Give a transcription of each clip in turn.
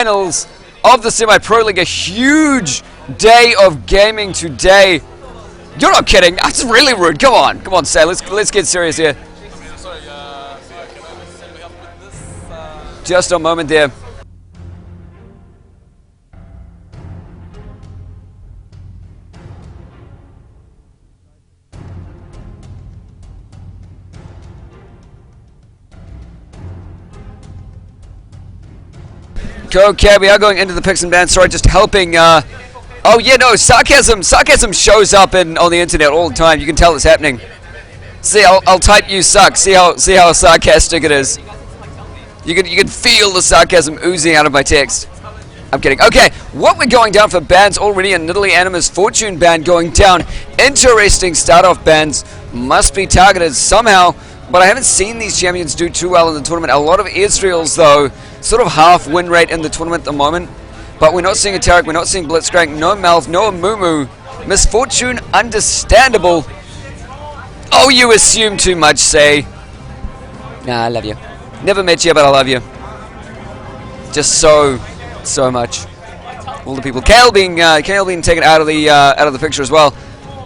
Finals of the Semi-Pro League. A huge day of gaming today. You're not kidding. That's really rude. Come on, Say. Let's get serious here. Sorry, can I send me help with this? Just a moment there. Okay, we are going into the picks and bans. Sorry, just helping. Oh yeah, no, sarcasm shows up on the internet all the time. You can tell it's happening. See, I'll type "you suck." See how sarcastic it is. You can feel the sarcasm oozing out of my text. I'm kidding. Okay, what we're going down for bans already in Italy. Anima's Fortune ban going down. Interesting start-off bans must be targeted somehow. But I haven't seen these champions do too well in the tournament. A lot of Israel's though, sort of half win rate in the tournament at the moment. But we're not seeing a Tarek, we're not seeing Blitzcrank, no Malf, no Amumu. Misfortune, understandable. Oh, you assume too much, Say. Nah, I love you. Never met you, but I love you. Just so much. All the people. Kale being taken out of the picture as well.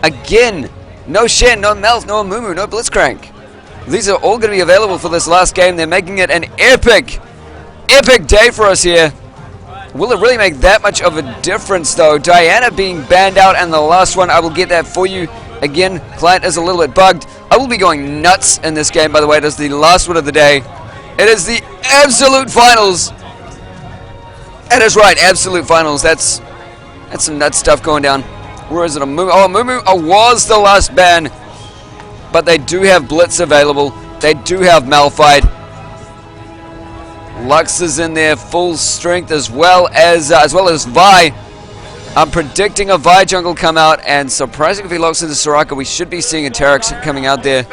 Again, no Shen, no Malf, no Amumu, no Blitzcrank. These are all going to be available for this last game. They're making it an epic day for us here. Will it really make that much of a difference, though? Diana being banned out, and the last one, I will get that for you. Again, client is a little bit bugged. I will be going nuts in this game, by the way. It is the last one of the day. It is the absolute finals. That is right, absolute finals. That's some nuts stuff going down. Where is it? Amumu? Oh, Amumu was the last ban. But they do have Blitz available. They do have Malphite. Lux is in there full strength as well as Vi. I'm predicting a Vi jungle come out, and surprising if he locks into Soraka, we should be seeing a Terex coming out there,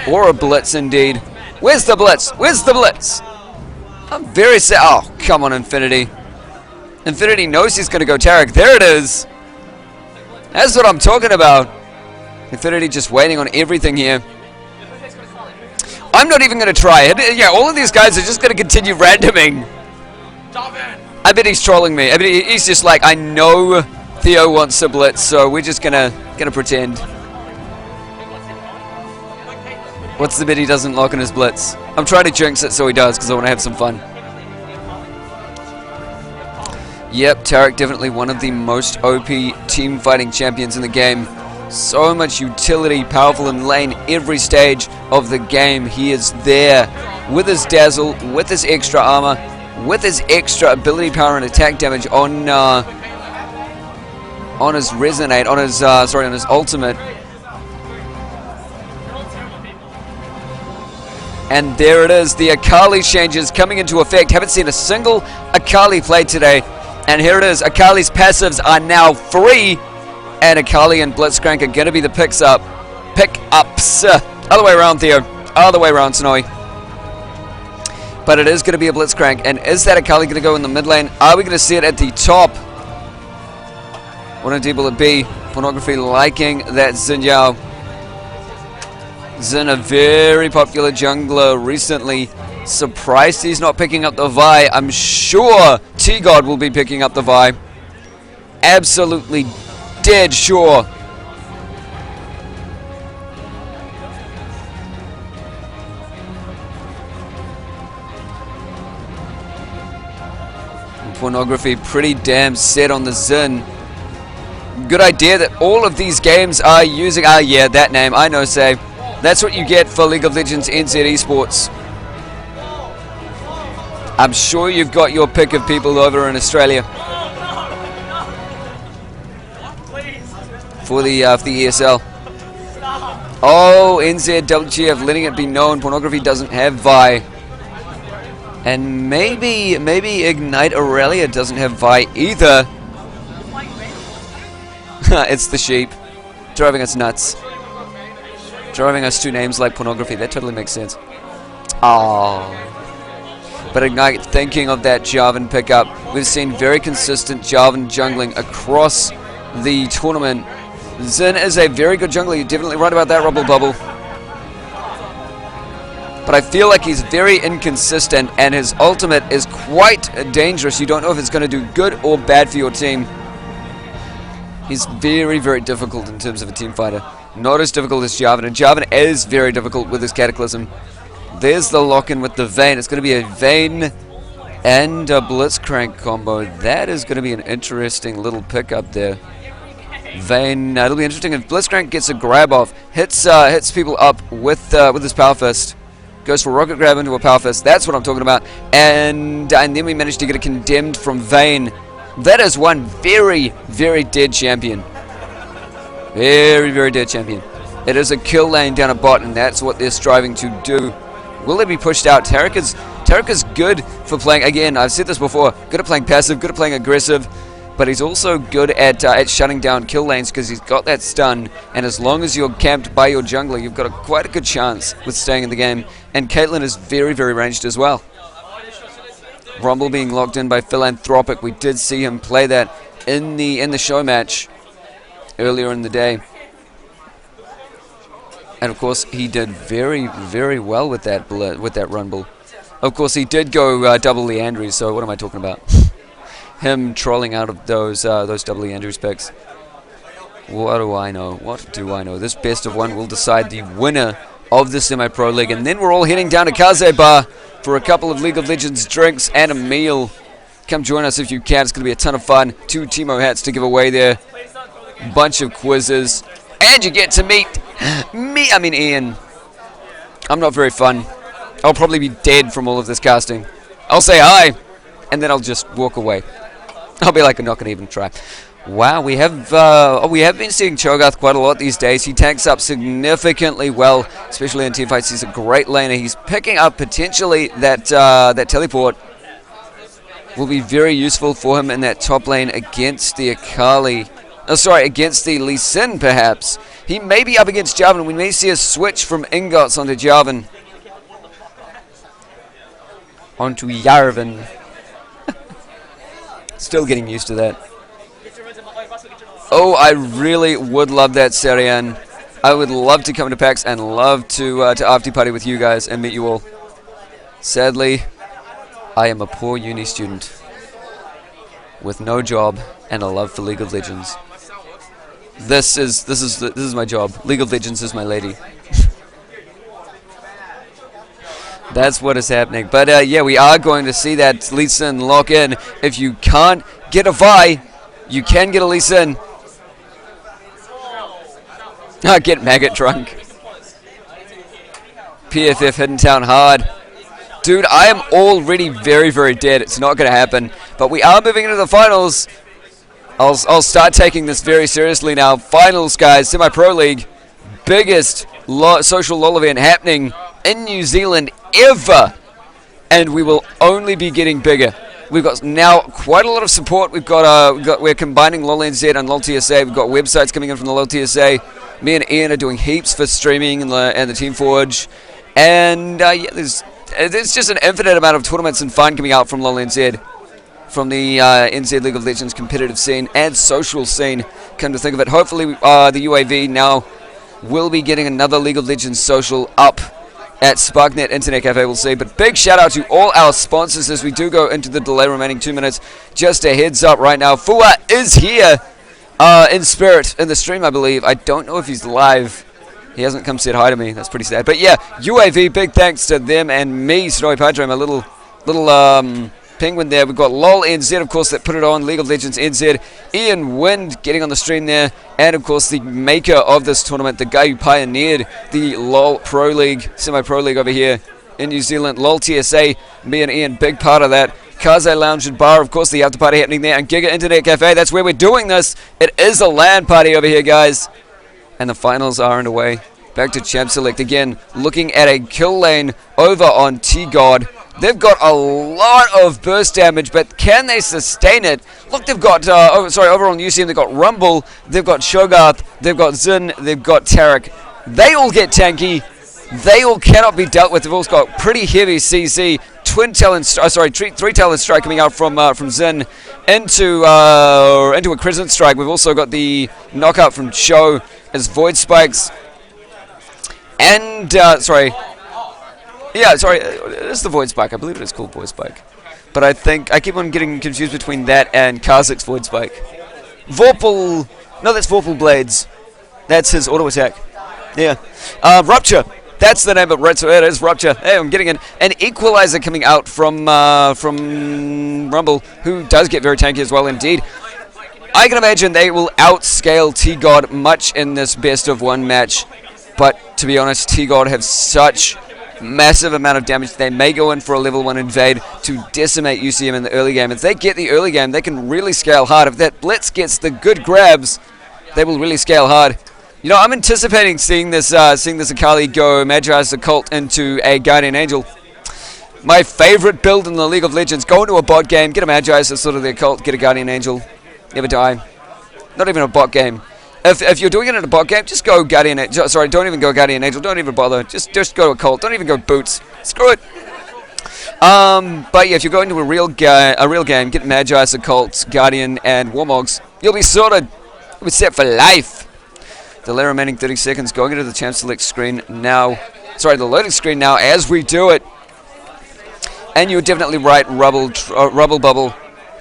or a Blitz indeed. Where's the Blitz? Where's the Blitz? I'm very sad. Oh, come on, Infinity. Infinity knows he's going to go Tarek. There it is. That's what I'm talking about. Infinity just waiting on everything here. I'm not even going to try it. Yeah, all of these guys are just going to continue randoming. I bet he's trolling me. I bet he's just like, I know Theo wants a Blitz, so we're just gonna pretend. What's the bit he doesn't lock in his Blitz? I'm trying to jinx it so he does, because I want to have some fun. Yep, Tarek definitely one of the most OP team fighting champions in the game. So much utility, powerful in lane, every stage of the game. He is there with his dazzle, with his extra armor, with his extra ability power and attack damage on his resonate, on his ultimate. And there it is, the Akali changes coming into effect. Haven't seen a single Akali play today. And here it is, Akali's passives are now free. And Akali and Blitzcrank are going to be the pickups. Other way around, Theo. Other way around, Snowy. But it is going to be a Blitzcrank. And is that Akali going to go in the mid lane? Are we going to see it at the top? What indeed will it be? Pornography liking that Xin Yao. Xin, a very popular jungler recently. Surprised he's not picking up the Vi. I'm sure TGod will be picking up the Vi. Absolutely dead sure. Pornography pretty damn set on the Xin. Good idea that all of these games are using... Ah, yeah, that name. I know, Say. That's what you get for League of Legends NZ Esports. I'm sure you've got your pick of people over in Australia. For the ESL. Oh, NZWGF letting it be known Pornography doesn't have Vi. And maybe Ignite Aurelia doesn't have Vi either. It's the sheep. Driving us nuts. Driving us to names like Pornography. That totally makes sense. Oh. But Ignite thinking of that Jarvan pickup. We've seen very consistent Jarvan jungling across the tournament. Xin is a very good jungler. You're definitely right about that, Rubble Bubble. but I feel like he's very inconsistent, and his ultimate is quite dangerous. You don't know if it's going to do good or bad for your team. He's very, very difficult in terms of a team fighter. Not as difficult as Jarvan, and Jarvan is very difficult with his Cataclysm. There's the lock-in with the Vayne. It's going to be a Vayne and a Blitzcrank combo. That is going to be an interesting little pickup there. Vayne, it'll be interesting if Blitzcrank gets a grab off, hits people up with his Power Fist, goes for Rocket Grab into a Power Fist. That's what I'm talking about. And then we managed to get a Condemned from Vayne. That is one very, very dead champion. Very, very dead champion. It is a kill lane down a bot, and that's what they're striving to do. Will they be pushed out? Tarek is good for playing, again, I've said this before, good at playing passive, good at playing aggressive, but he's also good at shutting down kill lanes because he's got that stun, and as long as you're camped by your jungler, you've got quite a good chance with staying in the game. And Caitlyn is very, very ranged as well. Rumble being locked in by Philanthropic. We did see him play that in the show match earlier in the day. And of course, he did very, very well with that Rumble. Of course, he did go double Leandry, so what am I talking about? Him trolling out of those double Leandry picks. What do I know? What do I know? This best of one will decide the winner of the Semi-Pro League. And then we're all heading down to Kaze Bar for a couple of League of Legends drinks and a meal. Come join us if you can. It's going to be a ton of fun. 2 Teemo hats to give away there. Bunch of quizzes. And you get to meet Ian. I'm not very fun. I'll probably be dead from all of this casting. I'll say hi, and then I'll just walk away. I'll be like, I'm not going to even try. Wow, we have been seeing Cho'Gath quite a lot these days. He tanks up significantly well, especially in teamfights. He's a great laner. He's picking up potentially that teleport. Will be very useful for him in that top lane against the Akali. Oh, sorry, against the Lee Sin, perhaps. He may be up against Jarvan. We may see a switch from Ingots onto Jarvan. Onto Jarvan. Still getting used to that. Oh, I really would love that, Serian. I would love to come to PAX and love to after party with you guys and meet you all. Sadly, I am a poor uni student with no job and a love for League of Legends. This is my job. League of Legends is my lady. That's what is happening. But yeah, we are going to see that Lee Sin lock in. If you can't get a Vi, you can get a Lee Sin. Get maggot drunk. PFF Hidden Town hard. Dude, I am already very, very dead. It's not going to happen. But we are moving into the finals. I'll start taking this very seriously now. Finals, guys. Semi-Pro League. Biggest social LoL event happening in New Zealand ever. And we will only be getting bigger. We've got now quite a lot of support. We're combining LoL NZ and LoL TSA. We've got websites coming in from the LoL TSA. Me and Ian are doing heaps for streaming and the Team Forge. And yeah, there's just an infinite amount of tournaments and fun coming out from LoL NZ. From the NZ League of Legends competitive scene and social scene. Come to think of it, hopefully the UAV now will be getting another League of Legends social up at Sparknet Internet Cafe, we'll see. But big shout out to all our sponsors as we do go into the delay remaining 2 minutes. Just a heads up right now, Fua is here in spirit in the stream, I believe. I don't know if he's live. He hasn't come said hi to me. That's pretty sad. But yeah, UAV, big thanks to them and me, Snowy Padre, my little penguin there. We've got LOL NZ, of course, that put it on, League of Legends NZ, Ian Wind getting on the stream there, and of course the maker of this tournament, the guy who pioneered the LOL Pro League, Semi-Pro League over here in New Zealand, LOL TSA, me and Ian, big part of that. Kaze Lounge and Bar, of course, the after party happening there, and Giga Internet Cafe, that's where we're doing this. It is a LAN party over here, guys. And the finals are underway. Back to Champ Select again, looking at a kill lane over on TGod. They've got a lot of burst damage, but can they sustain it? Look, they've got, over on UCM, they've got Rumble, they've got Cho'Gath, they've got Xin, they've got Tarek. They all get tanky. They all cannot be dealt with. They've also got pretty heavy CC. Three talent strike coming out from Xin into a Crescent Strike. We've also got the knockout from Cho as Void Spikes. And, Yeah, sorry, it is the Void Spike. I believe it is called Void Spike. But I think I keep on getting confused between that and Karzik's Void Spike. Vorpal, no, that's Vorpal Blades. That's his auto attack. Yeah. Rupture. That's the name of it. So it is Rupture. Hey, I'm getting an Equalizer coming out from Rumble, who does get very tanky as well indeed. I can imagine they will outscale TGod much in this best of one match. But to be honest, TGod have such massive amount of damage. They may go in for a level 1 invade to decimate UCM in the early game. If they get the early game, they can really scale hard. If that Blitz gets the good grabs, they will really scale hard. You know, I'm anticipating seeing this Akali go Magi's Occult into a Guardian Angel. My favorite build in the League of Legends. Go into a bot game, get a Magi's as sort of the Occult, get a Guardian Angel, never die. Not even a bot game. If you're doing it in a bot game, just go Guardian Angel. Sorry, don't even go Guardian Angel. Don't even bother. Just go Occult. Don't even go Boots. Screw it. But yeah, if you go into a real game, get Magi's Occult, Guardian, and Warmogs, you'll be sorted. You'll be set for life. The remaining 30 seconds, going into the champ select screen now. Sorry, the loading screen now as we do it. And you're definitely right, Rubble Bubble.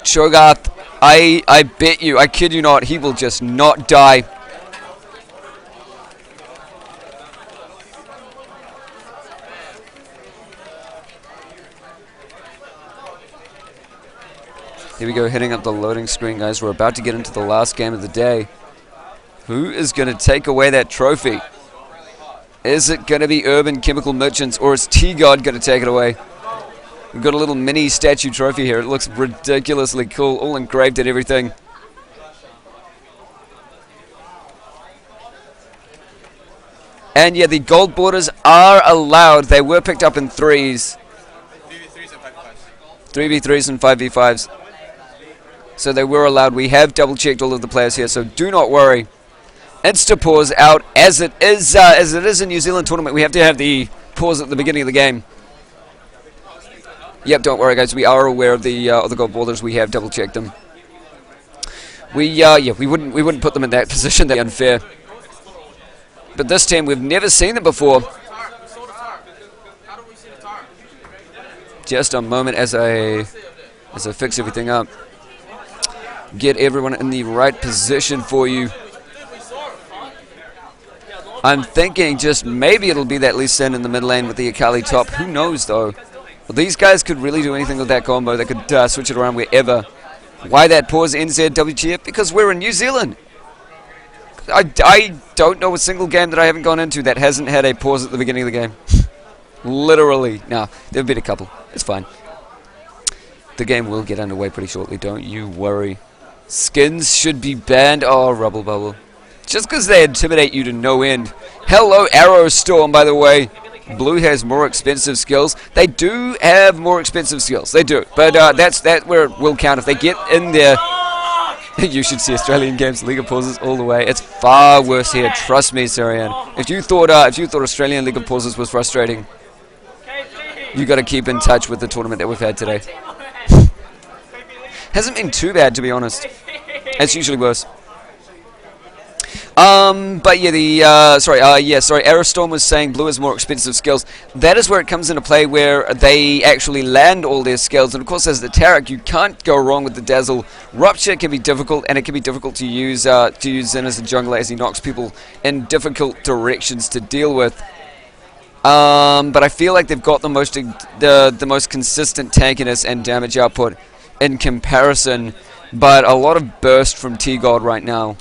Cho'Gath, I bet you, I kid you not, he will just not die. Here we go, hitting up the loading screen, guys. We're about to get into the last game of the day. Who is going to take away that trophy? Is it going to be Urban Chemical Merchants, or is TGod going to take it away? We've got a little mini statue trophy here. It looks ridiculously cool, all engraved and everything. And yeah, the gold borders are allowed. They were picked up in 3s. 3v3s and 5v5s. So they were allowed. We have double checked all of the players here, so do not worry. Insta pause out as it is a New Zealand tournament. We have to have the pause at the beginning of the game. Yep, don't worry, guys. We are aware of the gold borders. We have double checked them. We wouldn't put them in that position. That'd be unfair. But this team, we've never seen them before. Just a moment as I fix everything up. Get everyone in the right position for you. I'm thinking just maybe it'll be that Lee Sin in the mid lane with the Akali top. Who knows, though? Well, these guys could really do anything with that combo. They could switch it around wherever. Why that pause NZWGF? Because we're in New Zealand. I don't know a single game that I haven't gone into that hasn't had a pause at the beginning of the game. Literally. No, there've been a couple. It's fine. The game will get underway pretty shortly. Don't you worry. Skins should be banned. Oh, Rubble Bubble. Just because they intimidate you to no end. Hello, Arrow Storm, by the way. Blue has more expensive skills. They do have more expensive skills. They do. But that's where it will count. If they get in there, you should see Australian Games League of Pauses all the way. It's far worse here. Trust me, Sarian. If you thought Australian League of Pauses was frustrating, you got to keep in touch with the tournament that we've had today. Hasn't been too bad, to be honest. It's usually worse. But yeah, sorry, Aerostorm was saying Blue has more expensive skills. That is where it comes into play, where they actually land all their skills. And of course, as the Tarek, you can't go wrong with the Dazzle. Rupture can be difficult, and it can be difficult to use Zen as a jungler, as he knocks people in difficult directions to deal with. But I feel like they've got the most consistent tankiness and damage output in comparison. But a lot of burst from TGod right now.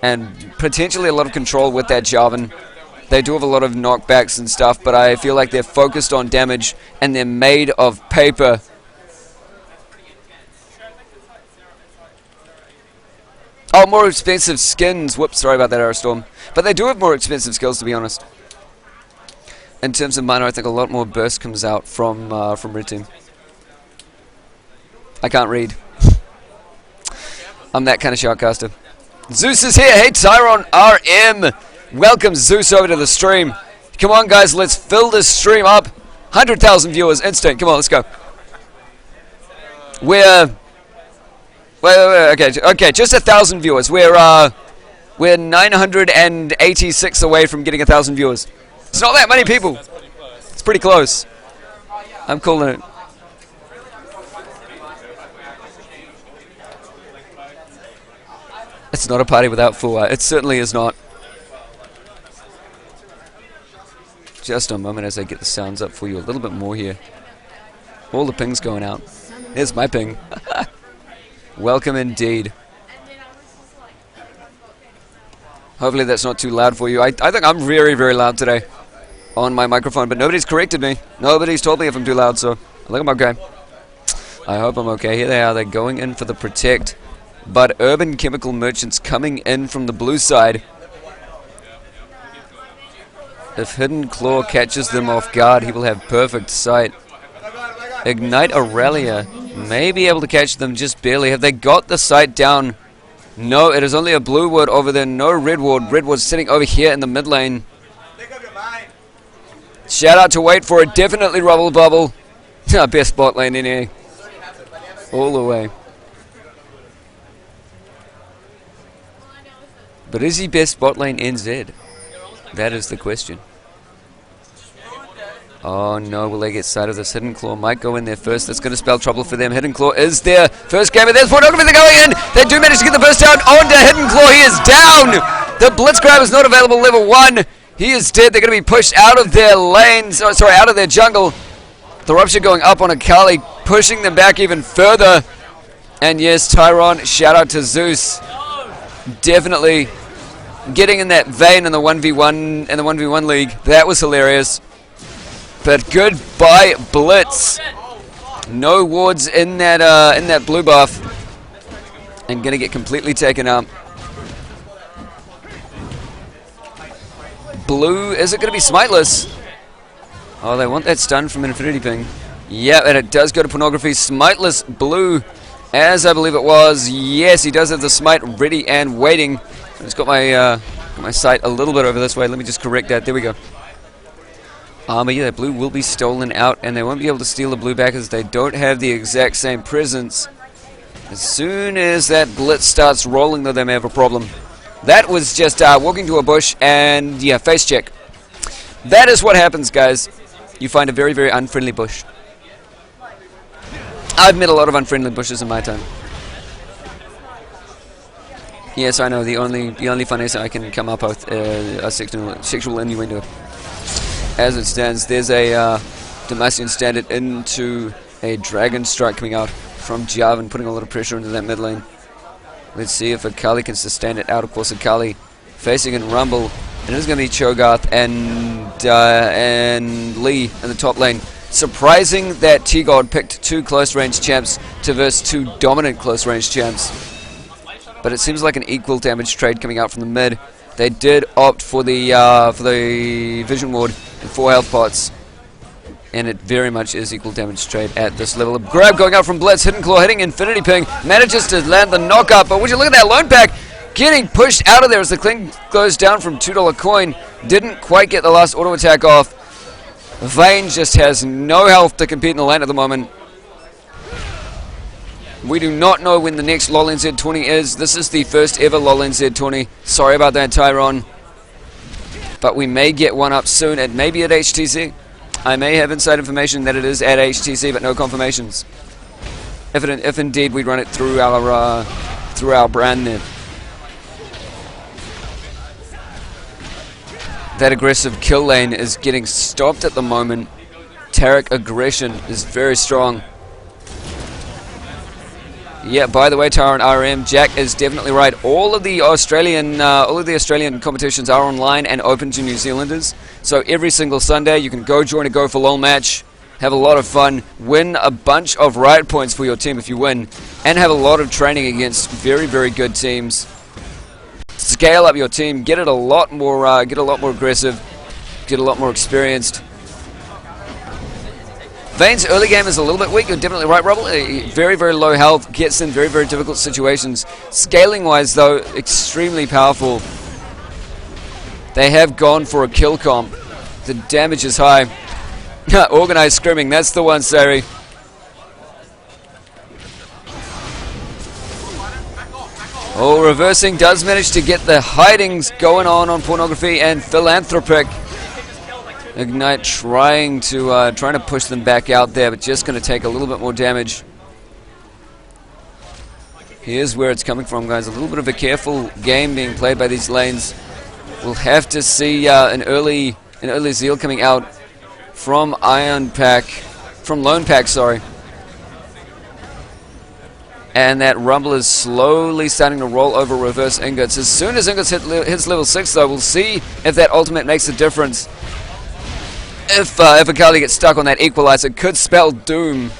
And potentially a lot of control with that Jarvan. They do have a lot of knockbacks and stuff, but I feel like they're focused on damage and they're made of paper. Oh, more expensive skins. Whoops, sorry about that, Aerostorm. But they do have more expensive skills, to be honest. In terms of mana, I think a lot more burst comes out from Red Team. I can't read. I'm that kind of shoutcaster. Zeus is here. Hey, Tyron RM. Welcome, Zeus, over to the stream. Come on, guys. Let's fill this stream up. 100,000 viewers instant. Come on, let's go. We're... Wait, okay, just 1,000 viewers. We're 986 away from getting 1,000 viewers. It's not that many people. It's pretty close. I'm calling it. It's not a party without Fuwa. It certainly is not. Just a moment as I get the sounds up for you a little bit more here. All the pings going out. There's my ping. Welcome indeed. Hopefully that's not too loud for you. I think I'm very, very loud today on my microphone, but nobody's corrected me. Nobody's told me if I'm too loud, so I think I'm okay. I hope I'm okay. Here they are. They're going in for the protect. But Urban Chemical Merchants coming in from the blue side. If Hidden Claw catches them off guard, he will have perfect sight. Ignite Aurelia may be able to catch them just barely. Have they got the sight down? No, it is only a blue ward over there. No red ward. Red ward's sitting over here in the mid lane. Shout out to Wait for it. Definitely Rubble Bubble. Best bot lane in here. All the way. But is he best bot lane NZ? That is the question. Oh no, will they get sight of this? Hidden Claw might go in there first. That's going to spell trouble for them. Hidden Claw is there. First game, and there's pornography. They're going in. They do manage to get the first down onto Hidden Claw. He is down. The Blitz Grab is not available level 1. He is dead. They're going to be pushed out of their lanes. Oh, sorry, out of their jungle. The Rupture going up on Akali, pushing them back even further. And yes, Tyron, shout out to Zeus. Definitely getting in that vein in the 1v1 in the 1v1 league. That was hilarious. But goodbye Blitz. No wards in that blue buff. And gonna get completely taken out. Blue, is it gonna be smiteless? Oh, they want that stun from Infinity Ping. Yeah, and it does go to pornography. Smiteless blue, as I believe it was. Yes, he does have the smite ready and waiting. I just got my sight a little bit over this way. Let me just correct that. There we go. But yeah, that blue will be stolen out, and they won't be able to steal the blue back as they don't have the exact same presence. As soon as that blitz starts rolling, though, they may have a problem. That was just walking to a bush and, yeah, face check. That is what happens, guys. You find a very, very unfriendly bush. I've met a lot of unfriendly bushes in my time. Yes, I know, the only funniest I can come up with a sexual innuendo. As it stands, there's a Demacian standard into a Dragon Strike coming out from Jarvan, putting a lot of pressure into that mid lane. Let's see if Akali can sustain it out. Of course, Akali facing in Rumble. It is going to be Cho'Gath and Lee in the top lane. Surprising that TGod picked 2 close range champs to verse 2 dominant close range champs. But it seems like an equal damage trade coming out from the mid. They did opt for the Vision Ward and 4 health pots. And it very much is equal damage trade at this level. A grab going out from Blitz. Hidden Claw hitting Infinity Ping. Manages to land the knockup. But would you look at that lone pack getting pushed out of there as the cling goes down from $2 coin. Didn't quite get the last auto attack off. Vayne just has no health to compete in the lane at the moment. We do not know when the next LoL NZ20 is. This is the first ever LoL NZ20. Sorry about that, Tyron. But we may get one up soon. It may be at HTC. I may have inside information that it is at HTC, but no confirmations. If indeed we run it through our brand there. That aggressive kill lane is getting stopped at the moment. Taric aggression is very strong. Yeah, by the way, Tyron RM, Jack is definitely right. All of the Australian competitions are online and open to New Zealanders. So every single Sunday, you can go join a Go for LOL match, have a lot of fun, win a bunch of riot points for your team if you win, and have a lot of training against very, very good teams. Scale up your team, get a lot more aggressive, get a lot more experienced. Vayne's early game is a little bit weak. You're definitely right, Rubble. Very, very low health. Gets in very, very difficult situations. Scaling-wise, though, extremely powerful. They have gone for a kill comp. The damage is high. Organized scrimming. That's the one, Sari. Oh, reversing does manage to get the hidings going on pornography and philanthropic. Ignite trying to push them back out there, but just going to take a little bit more damage. Here's where it's coming from, guys. A little bit of a careful game being played by these lanes. We'll have to see an early Zeal coming out from Lone Pack, sorry. And that Rumble is slowly starting to roll over reverse Ingots. As soon as Ingots hits level 6, though, we'll see if that ultimate makes a difference. If Akali gets stuck on that equalizer, it could spell doom.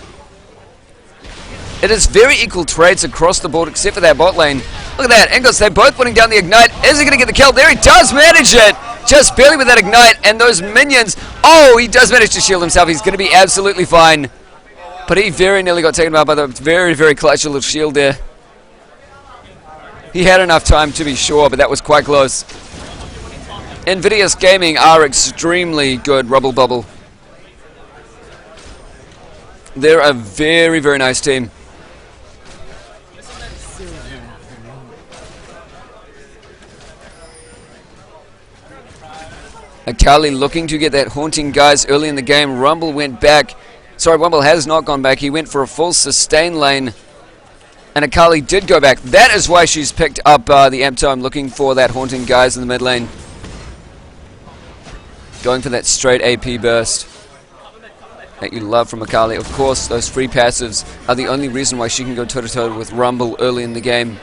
It is very equal trades across the board, except for that bot lane. Look at that, Ingots, they're both putting down the Ignite. Is he going to get the kill? There he does manage it! Just barely with that Ignite, and those minions. Oh, he does manage to shield himself. He's going to be absolutely fine. But he very nearly got taken out by the very, very clutch little shield there. He had enough time to be sure, but that was quite close. Invidious Gaming are extremely good, Rubble Bubble. They're a very, very nice team. Akali looking to get that haunting guys early in the game. Rumble went back. Sorry, Rumble has not gone back. He went for a full sustain lane. And Akali did go back. That is why she's picked up the amp time, looking for that haunting guys in the mid lane. Going for that straight AP burst that you love from Akali. Of course, those free passives are the only reason why she can go toe-to-toe with Rumble early in the game.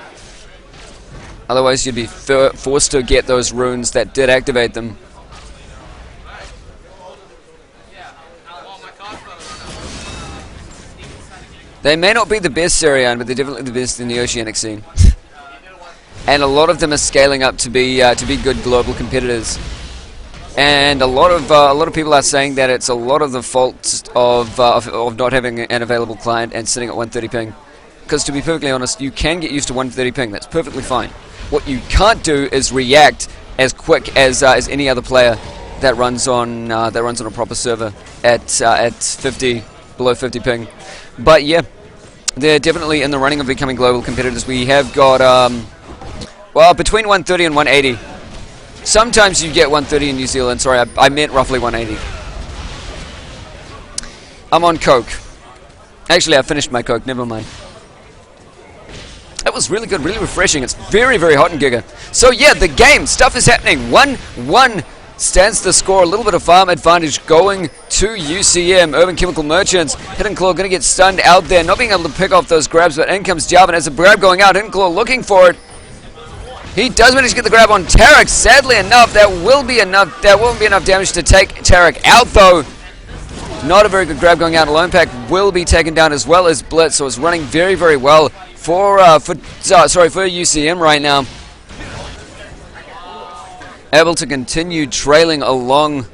Otherwise, you'd be forced to get those runes that did activate them. They may not be the best Sarian, but they're definitely the best in the oceanic scene. And a lot of them are scaling up to be good global competitors. And a lot of people are saying that it's a lot of the fault of not having an available client and sitting at 130 ping. Because to be perfectly honest, you can get used to 130 ping. That's perfectly fine. What you can't do is react as quick as any other player that runs on a proper server at 50 below 50 ping. But yeah, they're definitely in the running of becoming global competitors. We have got well, between 130 and 180. Sometimes you get 130 in New Zealand. Sorry, I meant roughly 180. I'm on Coke. Actually, I finished my Coke. Never mind. That was really good, really refreshing. It's very, very hot in Giga. So yeah, the game stuff is happening. 1-1 stands the score. A little bit of farm advantage going to UCM. Urban Chemical Merchants. Hidden Claw going to get stunned out there, not being able to pick off those grabs, but in comes Jarvan as a grab going out. Hidden Claw looking for it. He does manage to get the grab on Tarek. Sadly enough, that won't be enough damage to take Tarek out, though. Not a very good grab going out. Lone Pack will be taken down as well as Blitz, so it's running very, very well for UCM right now. Able to continue trailing along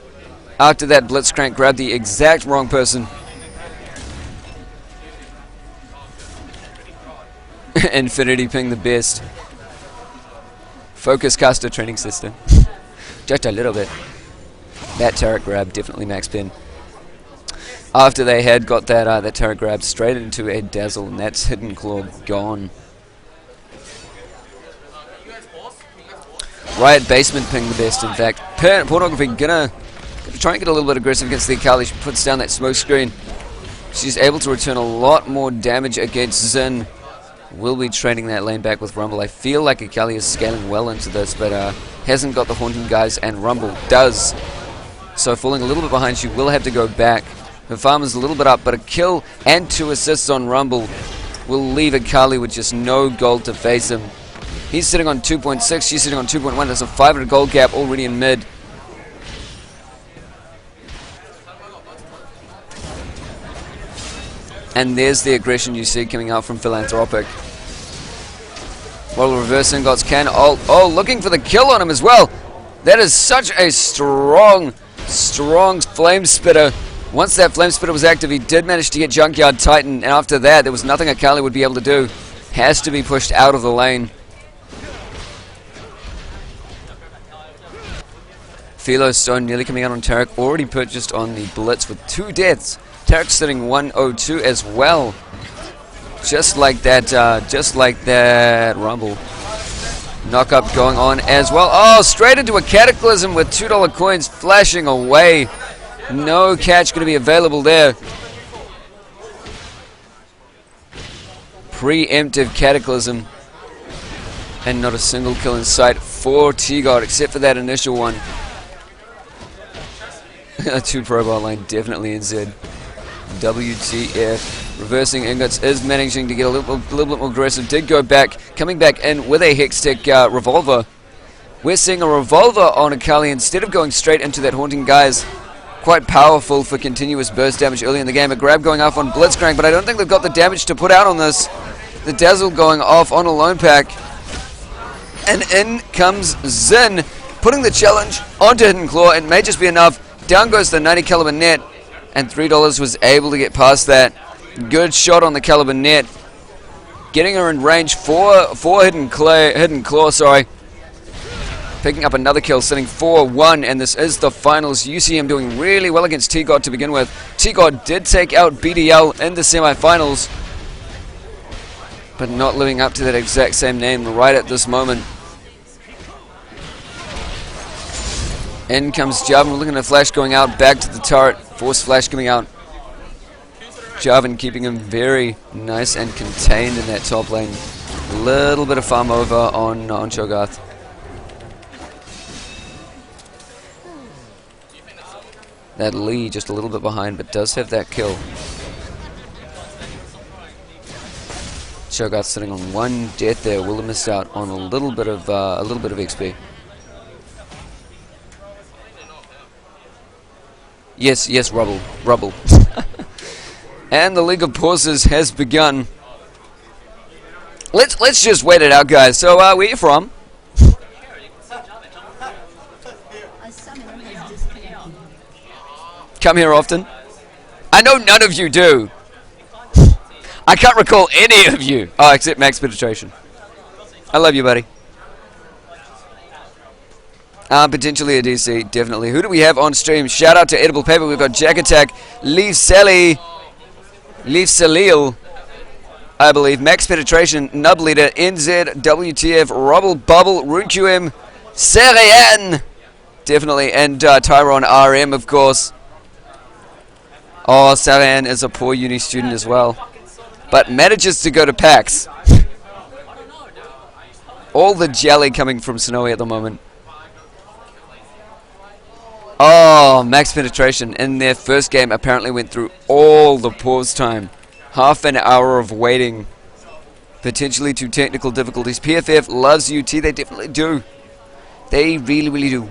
after that Blitzcrank grabbed the exact wrong person. Infinity ping the best. Focus caster training system. Just a little bit. That turret grab definitely max pin. After they had got that turret grab straight into a dazzle, and that's Hidden Claw gone. Riot basement ping the best, in fact. Pornography gonna try and get a little bit aggressive against the Akali. She puts down that smoke screen. She's able to return a lot more damage against Xin. Will be trading that lane back with Rumble. I feel like Akali is scaling well into this, but hasn't got the haunting guys, and Rumble does. So falling a little bit behind, she will have to go back. Her farm is a little bit up, but a kill and 2 assists on Rumble will leave Akali with just no gold to face him. He's sitting on 2.6, she's sitting on 2.1. There's a 500 gold gap already in mid. And there's the aggression you see coming out from Philanthropic. While reverse ingots can ult. Oh, looking for the kill on him as well. That is such a strong flame spitter. Once that flame spitter was active, he did manage to get Junkyard Titan, and after that, there was nothing Akali would be able to do. Has to be pushed out of the lane. Philo Stone nearly coming out on Tarek, already purchased on the Blitz with 2 deaths. Tarek sitting 102 as well. Just like that Rumble. Knock up going on as well. Oh, straight into a Cataclysm with $2 coins flashing away. No catch going to be available there. Preemptive Cataclysm. And not a single kill in sight for TGod, except for that initial one. 2 pro bot lane, definitely NZ. WTF. Reversing Ingots is managing to get a little bit more aggressive. Did go back, coming back in with a Hextech Revolver. We're seeing a Revolver on Akali instead of going straight into that Haunting Guise. Quite powerful for continuous burst damage early in the game. A grab going off on Blitzcrank, but I don't think they've got the damage to put out on this. The Dazzle going off on a Lone Pack. And in comes Zin, putting the challenge onto Hidden Claw. It may just be enough. Down goes the 90 caliber net, and $3 was able to get past that. Good shot on the caliber net, getting her in range for Hidden Claw. Sorry, picking up another kill, sitting 4-1, and this is the finals. UCM doing really well against TGod to begin with. TGod did take out BDL in the semi-finals, but not living up to that exact same name right at this moment. In comes Jarvan, looking at a flash going out, back to the turret, force flash coming out. Jarvan keeping him very nice and contained in that top lane. A little bit of farm over on Cho'Gath. That Lee just a little bit behind, but does have that kill. Cho'Gath sitting on 1 death there. Will have missed out on a little bit of XP. Yes, rubble. And the League of Pauses has begun. Let's just wait it out, guys. So, where are you from? Come here often? I know none of you do. I can't recall any of you. Oh, except Max Penetration. I love you, buddy. Potentially a DC, definitely. Who do we have on stream? Shout out to Edible Paper. We've got Jack Attack, Leaf Salil, I believe. Max Penetration, Nub Leader, NZ, WTF, Rubble Bubble, RuneQM, Serian, definitely, and Tyron RM, of course. Oh, Serian is a poor uni student as well, but manages to go to PAX. All the jelly coming from Snowy at the moment. Oh, Max Penetration in their first game apparently went through all the pause time. Half an hour of waiting. Potentially to technical difficulties. PFF loves UT. They definitely do. They really do.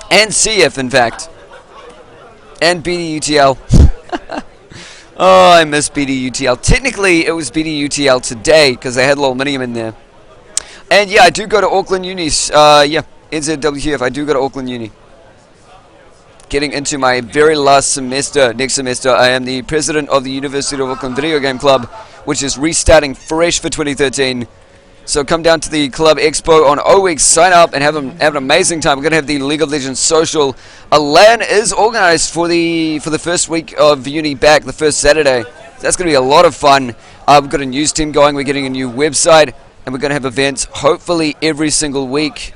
And CF, in fact. And BDUTL. Oh, I miss BDUTL. Technically, it was BDUTL today because they had Lolminium in there. And yeah, I do go to Auckland Uni. Yeah, NZWTF. I do go to Auckland Uni. Getting into my very last semester, next semester. I am the president of the University of Auckland Video Game Club, which is restarting fresh for 2013. So come down to the Club Expo on O-Week, sign up and have an amazing time. We're going to have the League of Legends social. A LAN is organized for the first week of uni back, the first Saturday. So that's going to be a lot of fun. We've got a news team going, we're getting a new website, and we're going to have events hopefully every single week,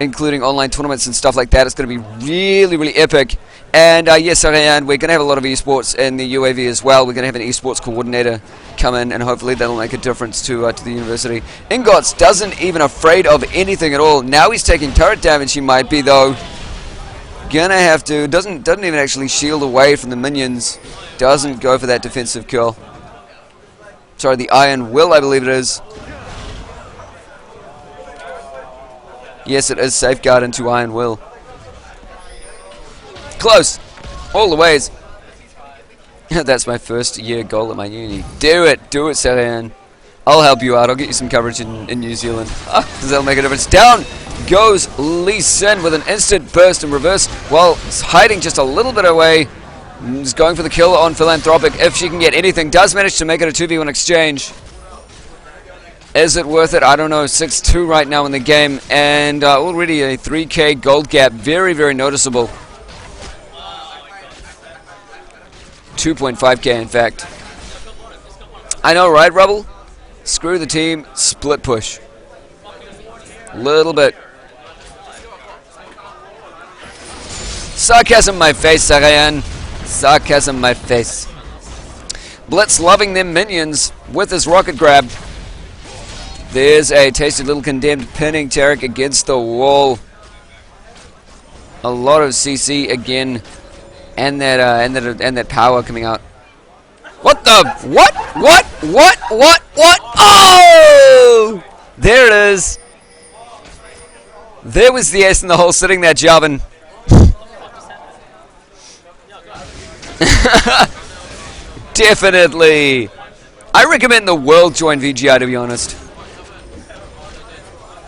including online tournaments and stuff like that. It's going to be really epic. And yes, and we're going to have a lot of esports in the UAV as well. We're going to have an esports coordinator come in, and hopefully that'll make a difference to the university. Ingots doesn't even afraid of anything at all. Now he's taking turret damage. He might be though. Gonna have to. Doesn't even actually shield away from the minions. Doesn't go for that defensive kill. Sorry, the Iron Will, I believe it is. Yes, it is safeguard into Iron Will. Close. All the ways. That's my first year goal at my uni. Do it, Sarian. I'll help you out. I'll get you some coverage in New Zealand. Does that make a difference? Down goes Lee Sin with an instant burst and reverse while hiding just a little bit away. Is going for the kill on Philanthropic if she can get anything. Does manage to make it a 2v1 exchange. Is it worth it? I don't know. 6-2 right now in the game, and already a 3k gold gap. Very noticeable. 2.5k in fact. I know, right, Rubble? Screw the team. Split push. Little bit. Sarcasm my face, Sarayan. Sarcasm my face. Blitz loving them minions with his rocket grab. There's a tasty little condemned pinning Tarek against the wall. A lot of CC again, and that power coming out. What the? What? Oh! There it is. There was the ace in the hole sitting there, Jarvan. Definitely. I recommend the world join VGI, to be honest.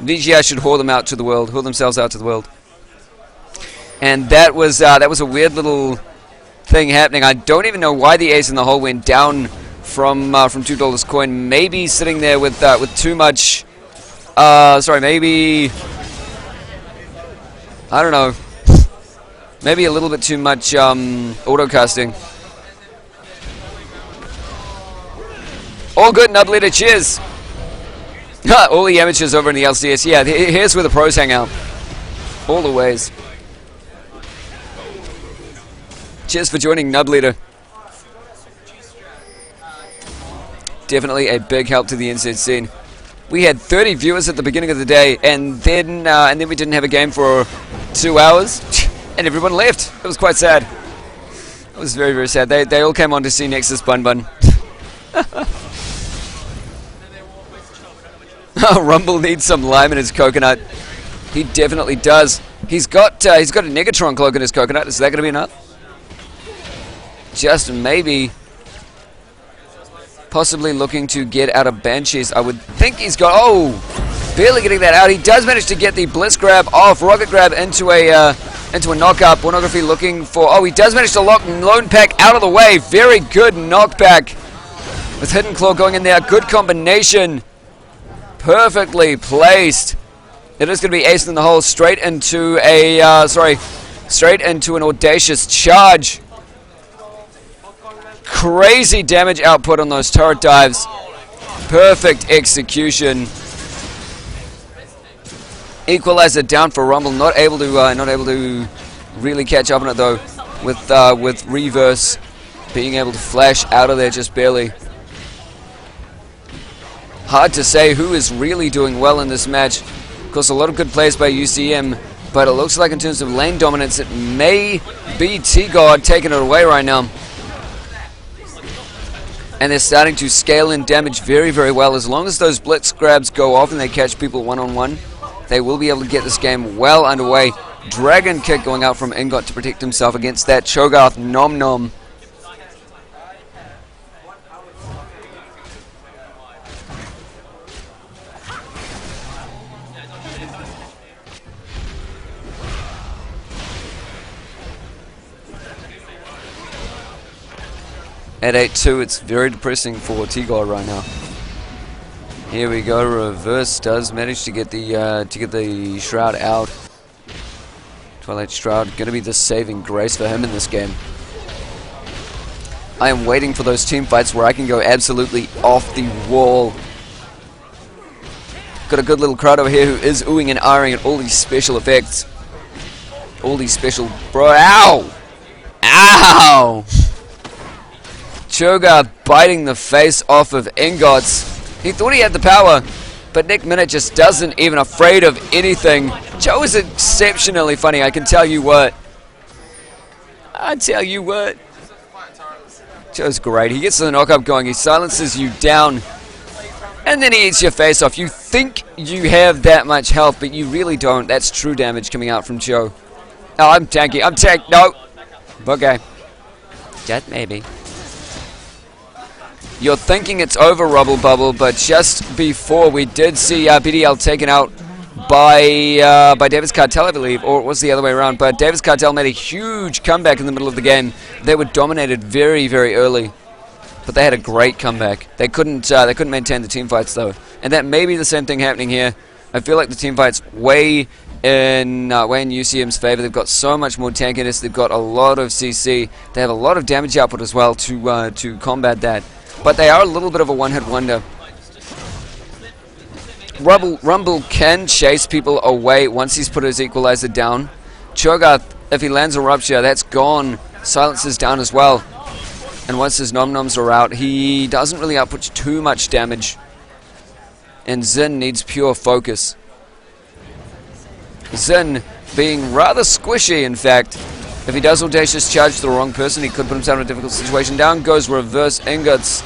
VGI should haul them out to the world, haul themselves out to the world. And that was a weird little thing happening. I don't even know why the ace in the hole went down from $2 coin. Maybe sitting there with too much. Sorry, maybe I don't know. Maybe a little bit too much auto casting. All good, Nub Leader. Cheers. All the amateurs over in the LCS. Yeah, here's where the pros hang out. All the ways. Cheers for joining, Nub Leader. Definitely a big help to the inside scene. We had 30 viewers at the beginning of the day, and then we didn't have a game for 2 hours, and everyone left. It was quite sad. It was very, very sad. They all came on to see Nexus Bun Bun. Rumble needs some lime in his coconut. He definitely does. He's got a Negatron cloak in his coconut. Is that going to be enough? Just maybe. Possibly looking to get out of Banshees. I would think he's got... Oh! Barely getting that out. He does manage to get the Blitz grab off. Rocket grab into a knock-up. Pornography looking for... Oh, he does manage to lock Lone Pack out of the way. Very good knockback. With Hidden Claw going in there. Good combination. Perfectly placed. It is going to be ace in the hole. Straight into a... straight into an audacious charge. Crazy damage output on those turret dives. Perfect execution. Equalizer down for Rumble. Not able to really catch up on it though. With reverse being able to flash out of there just barely. Hard to say who is really doing well in this match. Of course, a lot of good plays by UCM, but it looks like in terms of lane dominance, it may be TGod taking it away right now. And they're starting to scale in damage very, very well. As long as those blitz grabs go off and they catch people one-on-one, they will be able to get this game well underway. Dragon kick going out from Ingot to protect himself against that Cho'Gath Nom Nom. At 8-2, it's very depressing for TGod right now. Here we go. Reverse does manage to get the Shroud out. Twilight Shroud going to be the saving grace for him in this game. I am waiting for those team fights where I can go absolutely off the wall. Got a good little crowd over here who is oohing and ahhing at all these special effects. All these special... Bro, ow! Ow! Cho'Gath biting the face off of Ingots. He thought he had the power, but Nick Minute just doesn't even afraid of anything. Joe is exceptionally funny, I can tell you what. I tell you what. Joe's great. He gets the knock-up going, he silences you down, and then he eats your face off. You think you have that much health, but you really don't. That's true damage coming out from Joe. Oh, I'm tanky. I'm tank. No. Okay. Just maybe. You're thinking it's over, Rubble Bubble, but just before we did see BDL taken out by Davis Cartel, I believe, or it was the other way around. But Davis Cartel made a huge comeback in the middle of the game. They were dominated very, very early, but they had a great comeback. They couldn't maintain the team fights though, and that may be the same thing happening here. I feel like the team fights way in UCM's favor. They've got so much more tankiness. They've got a lot of CC. They have a lot of damage output as well to combat that. But they are a little bit of a one-hit wonder. Rumble can chase people away once he's put his equalizer down. Cho'Gath If he lands a Rupture, that's gone. Silence is down as well. And once his nom-noms are out, he doesn't really output too much damage. And Xin needs pure focus. Xin being rather squishy, in fact. If he does Audacious Charge to the wrong person, he could put himself in a difficult situation. Down goes Reverse Ingots.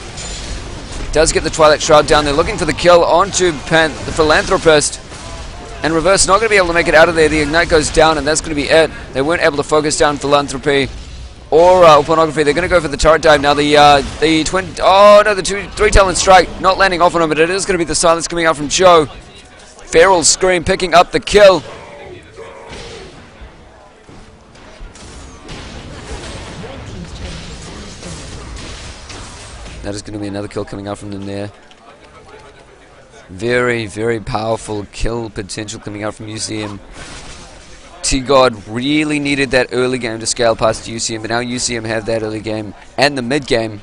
Does get the Twilight Shroud down. They're looking for the kill onto the Philanthropist. And Reverse not going to be able to make it out of there. The Ignite goes down, and that's going to be it. They weren't able to focus down Philanthropy or Pornography. They're going to go for the turret dive now. The twin... Oh, no, the 3-talent strike. Not landing off on him, but it is going to be the silence coming out from Cho. Feral Scream picking up the kill. That is going to be another kill coming out from them there. Very, very powerful kill potential coming out from UCM. TGod really needed that early game to scale past UCM, but now UCM have that early game and the mid game.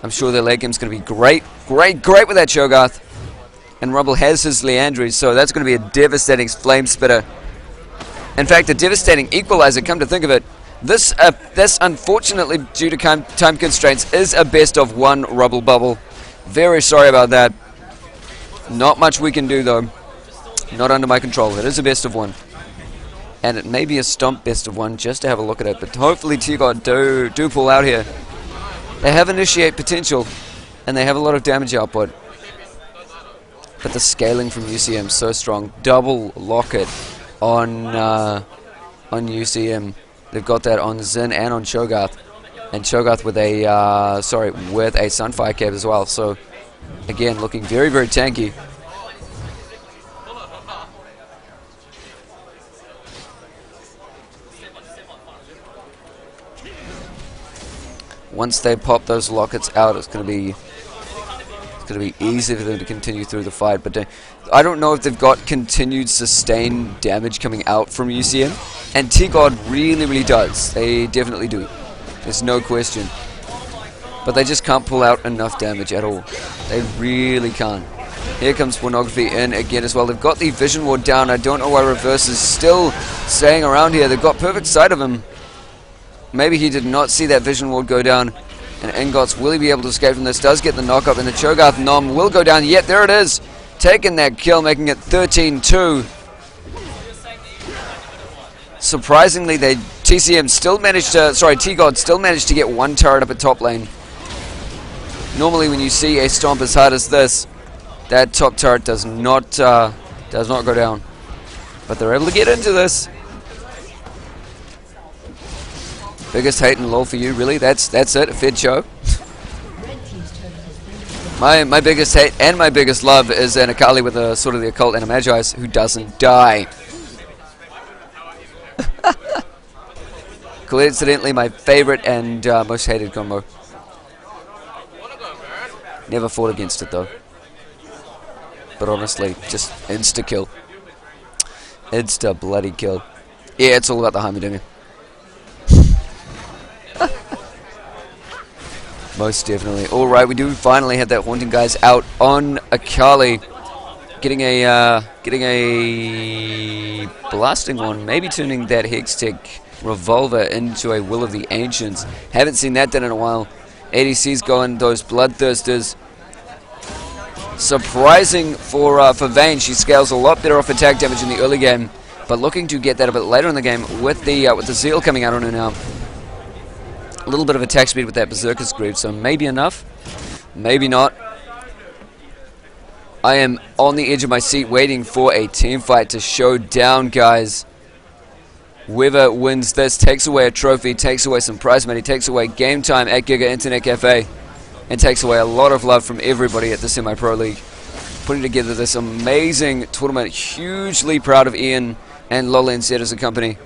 I'm sure their late game is going to be great. Great with that Cho'Gath. And Rumble has his Leandry, so that's going to be a devastating Flame Spitter. In fact, a devastating Equalizer, come to think of it. This unfortunately, due to time constraints, is a best of one Rubble Bubble. Very sorry about that. Not much we can do, though. Not under my control. It is a best of one. And it may be a stomp best of one, just to have a look at it. But hopefully TGod do pull out here. They have Initiate potential, and they have a lot of damage output. But the scaling from UCM so strong. Double Locket on UCM. They've got that on Xin and on Cho'Gath. And Cho'Gath with a Sunfire Cab as well. So again, looking very, very tanky. Once they pop those lockets out, it's going to be easy for them to continue through the fight. But I don't know if they've got continued sustained damage coming out from UCM. And TGod really, really does. They definitely do. There's no question. But they just can't pull out enough damage at all. They really can't. Here comes Pornography in again as well. They've got the Vision Ward down. I don't know why Reverse is still staying around here. They've got perfect sight of him. Maybe he did not see that Vision Ward go down. And Ingots, will he be able to escape from this? Does get the knock up, and the Cho'Gath Nom will go down. Yet there it is. Taking that kill, making it 13-2. Surprisingly, TGod still managed to get one turret up at top lane. Normally when you see a stomp as hard as this, that top turret does not go down. But they're able to get into this. Biggest hate and lol for you, really? That's it, a Fed show. My biggest hate and my biggest love is an Akali with a sort of the occult and a Magi's who doesn't die. Coincidentally, my favorite and most hated combo. Never fought against it though. But honestly, just insta kill. Insta bloody kill. Yeah, it's all about the Heimerdinger. Most definitely. Alright, we do finally have that Haunting Guys out on Akali. Getting a blasting one, maybe turning that Hextech Revolver into a Will of the Ancients. Haven't seen that done in a while. ADC's going those Bloodthirsters. Surprising for Vayne, she scales a lot better off attack damage in the early game, but looking to get that a bit later in the game with the Zeal coming out on her now. A little bit of attack speed with that Berserker's Greaves, so maybe enough, maybe not. I am on the edge of my seat waiting for a team fight to show down, guys. Whoever wins this takes away a trophy, takes away some prize money, takes away game time at Giga Internet Cafe, and takes away a lot of love from everybody at the Semi-Pro League. Putting together this amazing tournament. Hugely proud of Ian and Lola Instead as a company.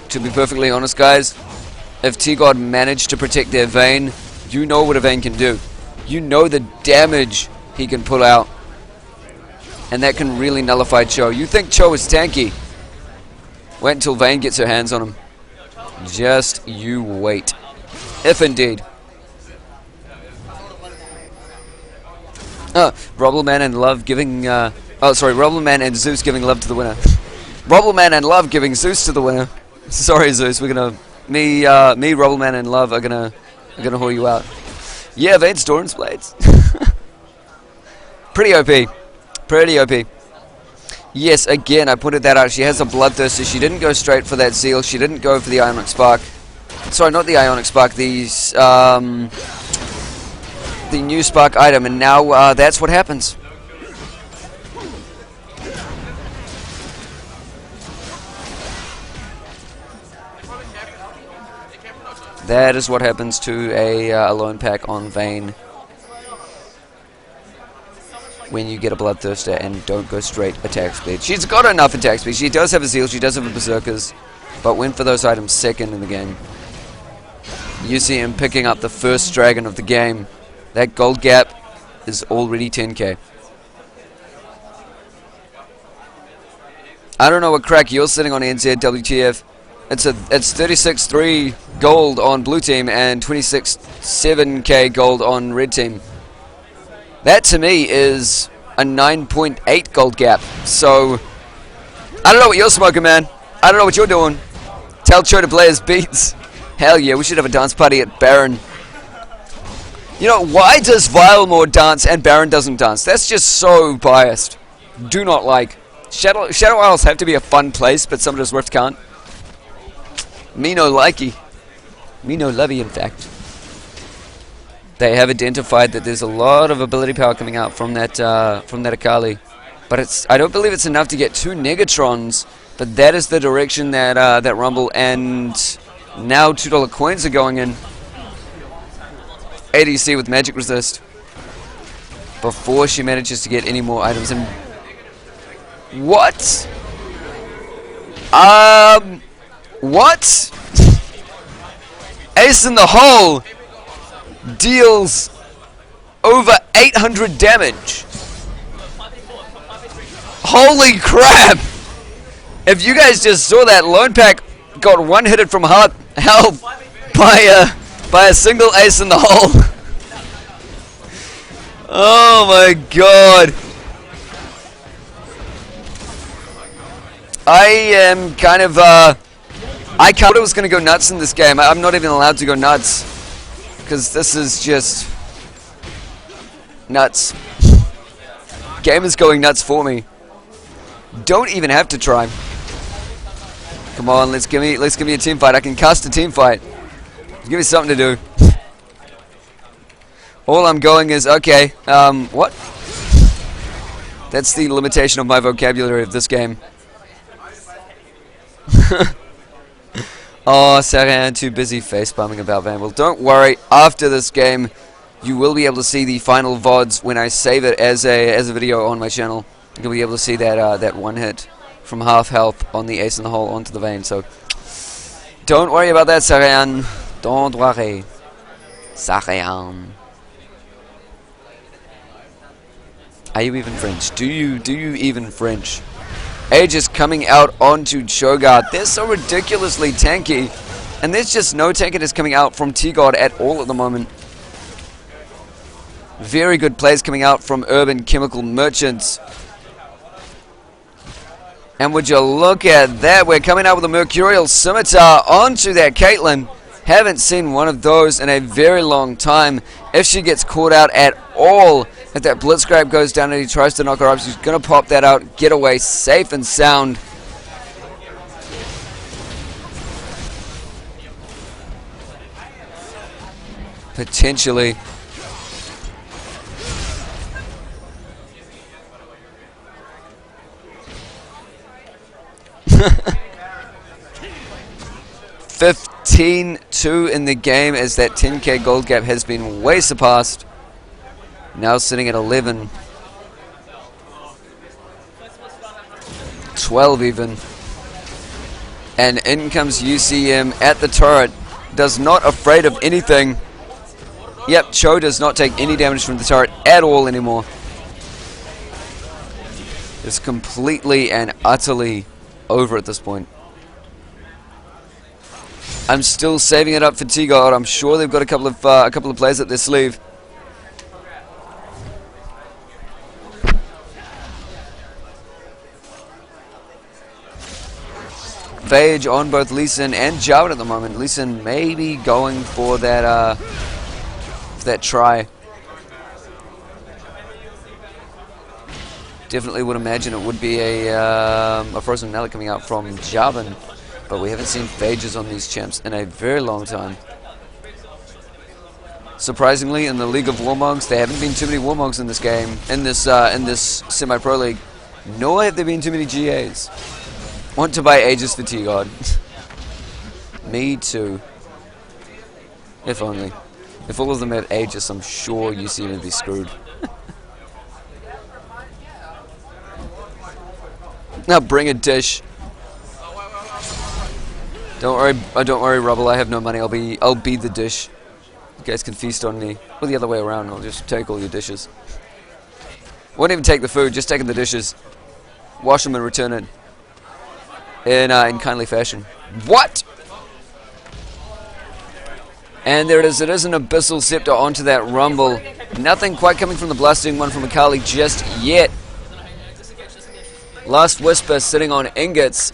To be perfectly honest, guys, if TGod managed to protect their Vayne, you know what a Vayne can do. You know the damage he can pull out. And that can really nullify Cho. You think Cho is tanky. Wait until Vayne gets her hands on him. Just you wait. If indeed. Robbleman and Love giving, oh sorry, Robbleman and Zeus giving love to the winner. Robbleman and Love giving Zeus to the winner. Sorry Zeus, we're gonna, me, Robbleman and Love are gonna haul you out. Yeah, Vane's Doran's Blades. Pretty OP. Pretty OP. Yes, again, I pointed that out. She has a Bloodthirster. She didn't go straight for that Seal. She didn't go for the Ionic Spark. Sorry, not the Ionic Spark. The new Spark item. And now that's what happens. That is what happens to a lone pack on Vayne when you get a Bloodthirster and don't go straight attack speed. She's got enough attack speed. She does have a Zeal, she does have a Berserkers, but went for those items second in the game. UCM picking up the first dragon of the game. That gold gap is already 10k. I don't know what crack you're sitting on, NZ WTF. It's 36.3 gold on blue team and 26.7k gold on red team. That to me is a 9.8 gold gap. So I don't know what you're smoking, man. I don't know what you're doing. Tell Cho to play his beats. Hell yeah, we should have a dance party at Baron. You know, why does Vilemore dance and Baron doesn't dance? That's just so biased. Do not like. Shadow Isles have to be a fun place, but Summoner's Rift can't. Me no likey. Me no lovey, in fact. They have identified that there's a lot of ability power coming out from that Akali, but I don't believe it's enough to get 2 Negatrons. But that is the direction that that Rumble and now $2 coins are going in. ADC with magic resist before she manages to get any more items. And what? What? Ace in the hole deals over 800 damage. Holy crap! If you guys just saw that, Lone Pack got one-hitted from hell by a single ace in the hole. Oh my god. I am kind of, I thought it was going to go nuts in this game. I'm not even allowed to go nuts. Because this is just nuts. Game is going nuts for me. Don't even have to try. Come on, let's give me a team fight. I can cast a team fight. Give me something to do. All I'm going is okay. What? That's the limitation of my vocabulary of this game. Oh, Saran, too busy face-bumming about Van. Well, don't worry. After this game, you will be able to see the final VODs when I save it as a video on my channel. You'll be able to see that that one hit from half health on the ace in the hole onto the Vayne. So, don't worry about that, Saran. Don't worry. Saran. Are you even French? Do you even French? Aegis coming out onto TGod. They're so ridiculously tanky. And there's just no tankiness coming out from TGod at all at the moment. Very good plays coming out from Urban Chemical Merchants. And would you look at that? We're coming out with a Mercurial Scimitar onto that Caitlyn. Haven't seen one of those in a very long time. If she gets caught out at all, if that Blitzcrank goes down and he tries to knock her up, she's going to pop that out, get away safe and sound. Potentially. $15-2 in the game as that 10k gold gap has been way surpassed. Now sitting at 11. 12 even. And in comes UCM at the turret. Does not afraid of anything. Yep, Cho does not take any damage from the turret at all anymore. It's completely and utterly over at this point. I'm still saving it up for TGod. I'm sure they've got a couple of plays up their sleeve. Phage on both Lee Sin and Jarvan at the moment. Lee Sin may be going for that try. Definitely would imagine it would be a Frozen Mallet coming out from Jarvan, but we haven't seen Phages on these champs in a very long time. Surprisingly, in the League of Warmogs, there haven't been too many Warmogs in this game, in this semi-pro league, nor have there been too many GAs. Want to buy Aegis for TGod. Me too. If only. If all of them had Aegis, I'm sure UCM would be screwed. Now bring a dish. Don't worry, Rubble. I have no money. I'll be the dish. You guys can feast on me, or the other way around. I'll just take all your dishes. Won't even take the food. Just taking the dishes. Wash them and return it in kindly fashion. What? And there it is. It is an Abyssal Scepter onto that Rumble. Nothing quite coming from the Blasting one from Akali just yet. Last Whisper sitting on ingots.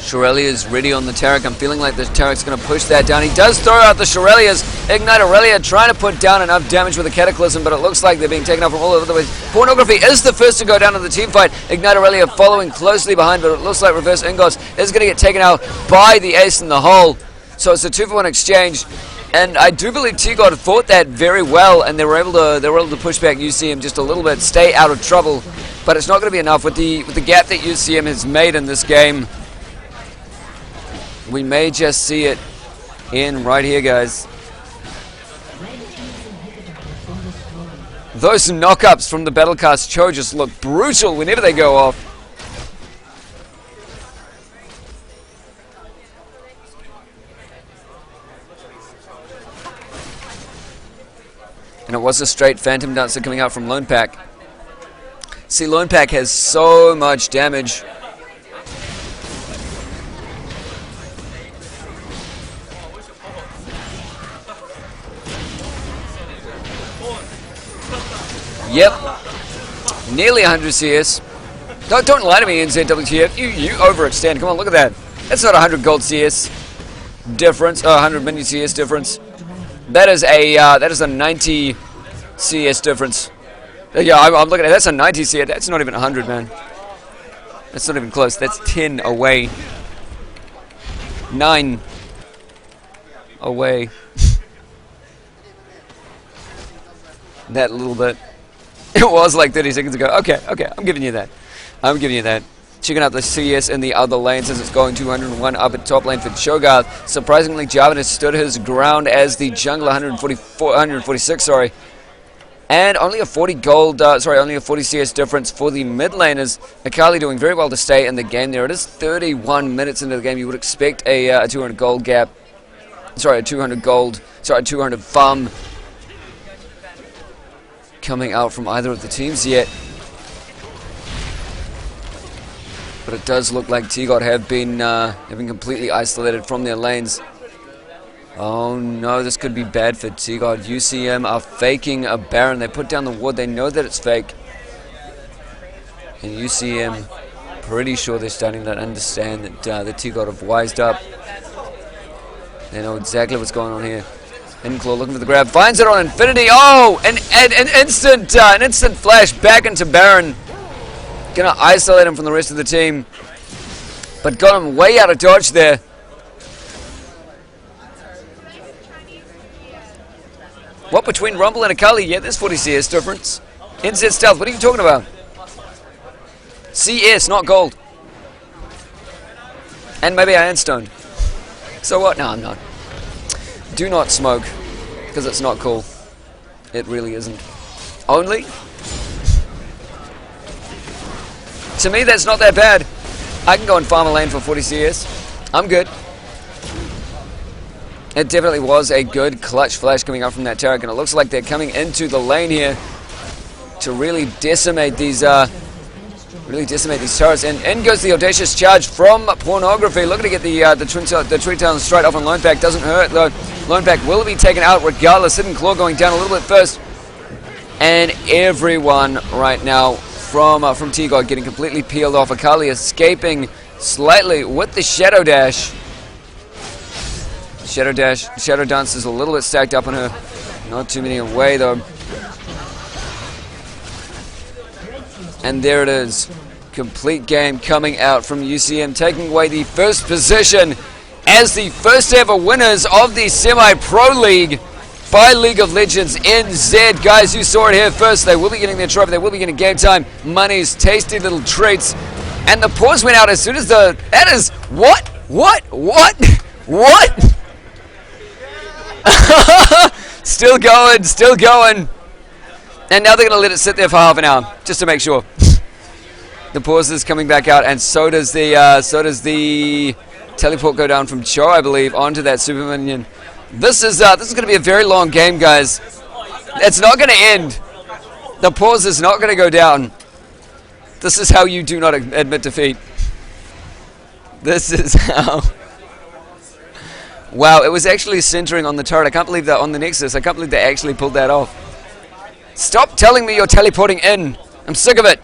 Shurelia's ready on the Taric. I'm feeling like the Taric's going to push that down. He does throw out the Shurelias. Ignite Aurelia trying to put down enough damage with the Cataclysm, but it looks like they're being taken out from all over the way. Pornography is the first to go down in the team fight. Ignite Aurelia following closely behind, but it looks like Reverse Ingots is going to get taken out by the Ace in the hole. So it's a 2-for-1 exchange. And I do believe TGod fought that very well, and they were able to push back UCM just a little bit, stay out of trouble. But it's not going to be enough with the gap that UCM has made in this game. We may just see it in right here, guys. Those knockups from the Battlecast Cho just look brutal whenever they go off. And it was a straight Phantom Dancer coming out from Lone Pack. See, Lone Pack has so much damage. Yep, nearly 100 CS. Don't lie to me, NZWTF. You overextend. Come on, look at that. That's not 100 gold CS difference. 100 mini CS difference. That is a 90 CS difference. Yeah, I'm looking at that's a 90 CS. That's not even 100, man. That's not even close. That's 10 away. 9 away. That little bit. It was like 30 seconds ago. Okay, I'm giving you that. I'm giving you that. Checking out the CS in the other lane since it's going 201 up at top lane for Cho'Gath. Surprisingly, Jarvan has stood his ground as the jungler, 146, sorry. And only a 40 gold, only a 40 CS difference for the mid laners. Akali doing very well to stay in the game there. It is 31 minutes into the game. You would expect a 200 gold gap. Sorry, a 200 farm coming out from either of the teams yet. But it does look like TGod have been completely isolated from their lanes. Oh no, this could be bad for TGod. UCM are faking a Baron. They put down the ward. They know that it's fake. And UCM, pretty sure they're starting to understand that the TGod have wised up. They know exactly what's going on here. Hiddenclaw looking for the grab, finds it on Infinity. Oh, an instant flash back into Baron. Gonna isolate him from the rest of the team, but got him way out of dodge there. What, between Rumble and Akali? Yeah, there's 40 CS difference. NZ Stealth, what are you talking about? CS, not gold. And maybe I am stoned. So what? No, I'm not. Do not smoke, because it's not cool. It really isn't. Only? To me, that's not that bad. I can go and farm a lane for 40 CS. I'm good. It definitely was a good clutch flash coming out from that Taric, and it looks like they're coming into the lane here to really decimate these really decimate these turrets. And in goes the audacious charge from Pornography, looking to get the Tree Talon straight off on Lone Pack. Doesn't hurt though. Lone Pack will be taken out regardless. Hidden Claw going down a little bit first. And everyone right now from TGod getting completely peeled off. Akali escaping slightly with the Shadow Dash. Shadow Dance is a little bit stacked up on her. Not too many away though. And there it is. Complete game coming out from UCM, taking away the first position as the first ever winners of the Semi-Pro League by League of Legends NZ. Guys, you saw it here first. They will be getting their trophy. They will be getting game time, monies, tasty little treats. And the pause went out as soon as the... That is... What? Still going. And now they're going to let it sit there for half an hour, just to make sure. The pause is coming back out, and so does the teleport go down from Cho, I believe, onto that super minion. This is going to be a very long game, guys. It's not going to end. The pause is not going to go down. This is how you do not admit defeat. This is how. Wow, it was actually centering on the turret. I can't believe that on the Nexus. I can't believe they actually pulled that off. Stop telling me you're teleporting in. I'm sick of it.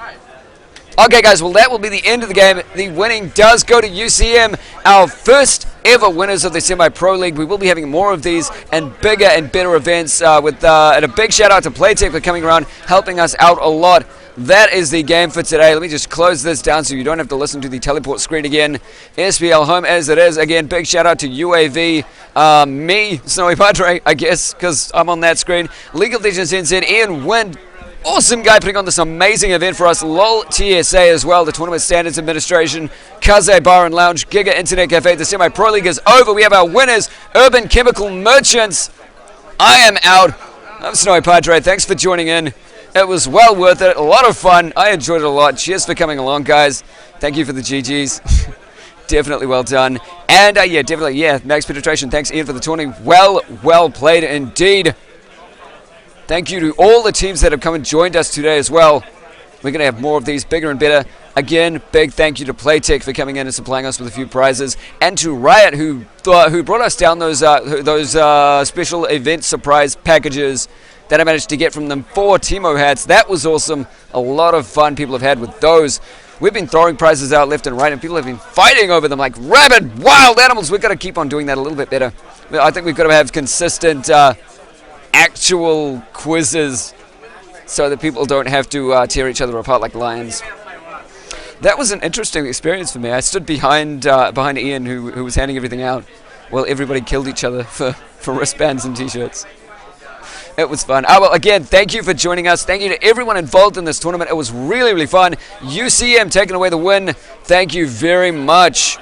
Okay, guys, well, that will be the end of the game. The winning does go to UCM, our first ever winners of the Semi-Pro League. We will be having more of these and bigger and better events and a big shout out to Playtech for coming around, helping us out a lot. That is the game for today. Let me just close this down so you don't have to listen to the teleport screen again. SPL home as it is. Again, big shout out to UAV, me, Snowy Padre, I guess, because I'm on that screen. League of Legends NZ, Ian Wind. Awesome guy putting on this amazing event for us. LOL TSA as well, the Tournament Standards Administration, Kaze Bar and Lounge, Giga Internet Cafe. The Semi-Pro League is over. We have our winners, Urban Chemical Merchants. I am out. I'm Snowy Padre. Thanks for joining in. It was well worth it. A lot of fun. I enjoyed it a lot. Cheers for coming along, guys. Thank you for the GGs. Definitely well done. And max penetration. Thanks, Ian, for the tourney. Well played indeed. Thank you to all the teams that have come and joined us today as well. We're going to have more of these, bigger and better. Again, big thank you to Playtech for coming in and supplying us with a few prizes, and to Riot who brought us down those special event surprise packages that I managed to get from them. 4 Timo hats. That was awesome. A lot of fun people have had with those. We've been throwing prizes out left and right, and people have been fighting over them like rabid wild animals. We've got to keep on doing that a little bit better. I think we've got to have consistent actual quizzes so that people don't have to tear each other apart like lions. That was an interesting experience for me. I stood behind Ian, who was handing everything out, while everybody killed each other for wristbands and t-shirts. It was fun. Well, again, thank you for joining us. Thank you to everyone involved in this tournament. It was really fun. UCM taking away the win. Thank you very much.